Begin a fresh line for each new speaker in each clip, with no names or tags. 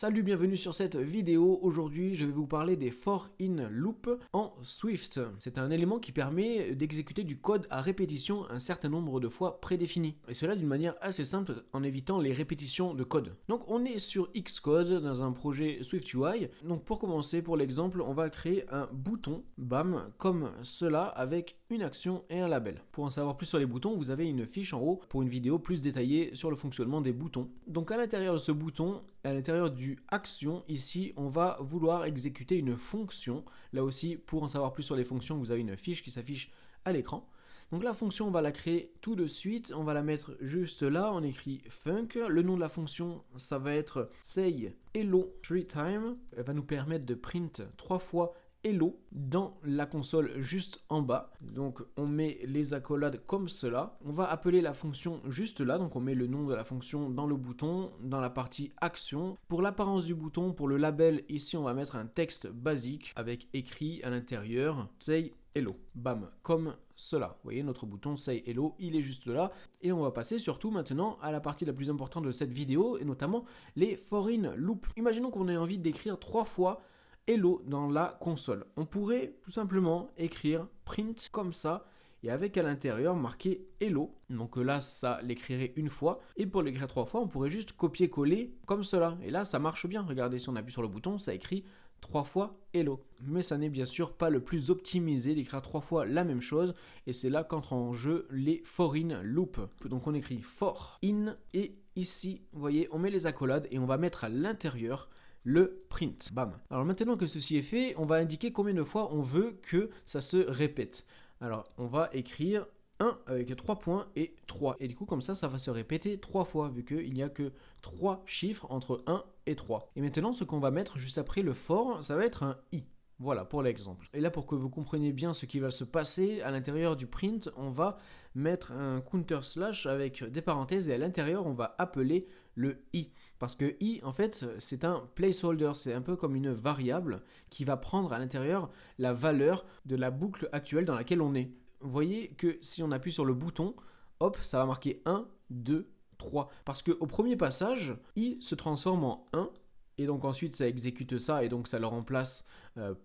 Salut, bienvenue sur cette vidéo. Aujourd'hui, je vais vous parler des for in loop en Swift. C'est un élément qui permet d'exécuter du code à répétition un certain nombre de fois prédéfini. Et cela d'une manière assez simple en évitant les répétitions de code. Donc on est sur Xcode dans un projet SwiftUI. Donc pour commencer, pour l'exemple, on va créer un bouton, bam, comme cela avec une action et un label. Pour en savoir plus sur les boutons, vous avez une fiche en haut pour une vidéo plus détaillée sur le fonctionnement des boutons. Donc à l'intérieur de ce bouton, à l'intérieur du action, ici, on va vouloir exécuter une fonction. Là aussi, pour en savoir plus sur les fonctions, vous avez une fiche qui s'affiche à l'écran. Donc la fonction, on va la créer tout de suite. On va la mettre juste là. On écrit func. Le nom de la fonction, ça va être say hello 3 times. Elle va nous permettre de print 3 fois hello dans la console juste en bas. Donc on met les accolades comme cela. On va appeler la fonction juste là. Donc on met le nom de la fonction dans le bouton, dans la partie action. Pour l'apparence du bouton, pour le label, ici on va mettre un texte basique avec écrit à l'intérieur say hello. Bam, comme cela. Vous voyez, notre bouton say hello, il est juste là. Et on va passer surtout maintenant à la partie la plus importante de cette vidéo, et notamment les for in loop. Imaginons qu'on ait envie d'écrire 3 fois hello dans la console. On pourrait tout simplement écrire print comme ça et avec à l'intérieur marqué hello. Donc là, ça l'écrirait une fois. Et pour l'écrire 3 fois, on pourrait juste copier-coller comme cela. Et là, ça marche bien. Regardez, si on appuie sur le bouton, ça écrit 3 fois hello. Mais ça n'est bien sûr pas le plus optimisé d'écrire 3 fois la même chose. Et c'est là qu'entrent en jeu les for in loop. Donc on écrit for in et ici, vous voyez, on met les accolades et on va mettre à l'intérieur le print. Bam. Alors maintenant que ceci est fait, on va indiquer combien de fois on veut que ça se répète. Alors on va écrire 1 avec 3 points et 3. Et du coup comme ça va se répéter 3 fois vu qu'il n'y a que 3 chiffres entre 1 et 3. Et maintenant ce qu'on va mettre juste après le for, ça va être un i. Voilà pour l'exemple. Et là pour que vous compreniez bien ce qui va se passer, à l'intérieur du print, on va mettre un counter slash avec des parenthèses et à l'intérieur on va appeler le i. Parce que i en fait c'est un placeholder, c'est un peu comme une variable qui va prendre à l'intérieur la valeur de la boucle actuelle dans laquelle on est. Vous voyez que si on appuie sur le bouton, hop, ça va marquer 1, 2, 3. Parce qu'au premier passage, i se transforme en 1. Et donc ensuite ça exécute ça et donc ça le remplace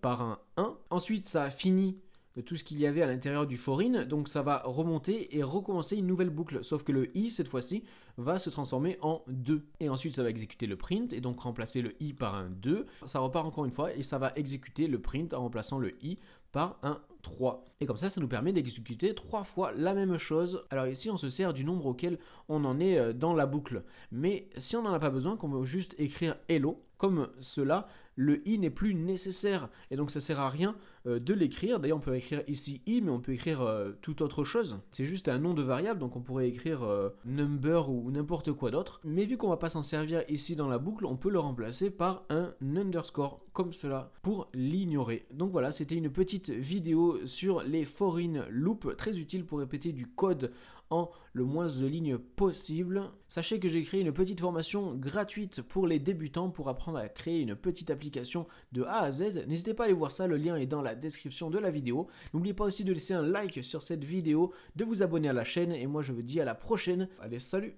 par un 1. Ensuite ça finit tout ce qu'il y avait à l'intérieur du for in, donc ça va remonter et recommencer une nouvelle boucle, sauf que le i cette fois-ci va se transformer en 2. Et ensuite ça va exécuter le print et donc remplacer le i par un 2. Ça repart encore une fois et ça va exécuter le print en remplaçant le i par un 3. Et comme ça nous permet d'exécuter 3 fois la même chose. Alors ici on se sert du nombre auquel on en est dans la boucle. Mais si on n'en a pas besoin, qu'on veut juste écrire hello, comme cela, le i n'est plus nécessaire. Et donc ça sert à rien de l'écrire. D'ailleurs on peut écrire ici i, mais on peut écrire toute autre chose. C'est juste un nom de variable, donc on pourrait écrire number ou n'importe quoi d'autre. Mais vu qu'on va pas s'en servir ici dans la boucle, on peut le remplacer par un underscore, comme cela, pour l'ignorer. Donc voilà, c'était une petite vidéo sur les for in loop, très utile pour répéter du code en le moins de lignes possible. Sachez que j'ai créé une petite formation gratuite pour les débutants pour apprendre à créer une petite application de A à Z. N'hésitez pas à aller voir ça, le lien est dans la description de la vidéo. N'oubliez pas aussi de laisser un like sur cette vidéo, de vous abonner à la chaîne et moi je vous dis à la prochaine. Allez, salut!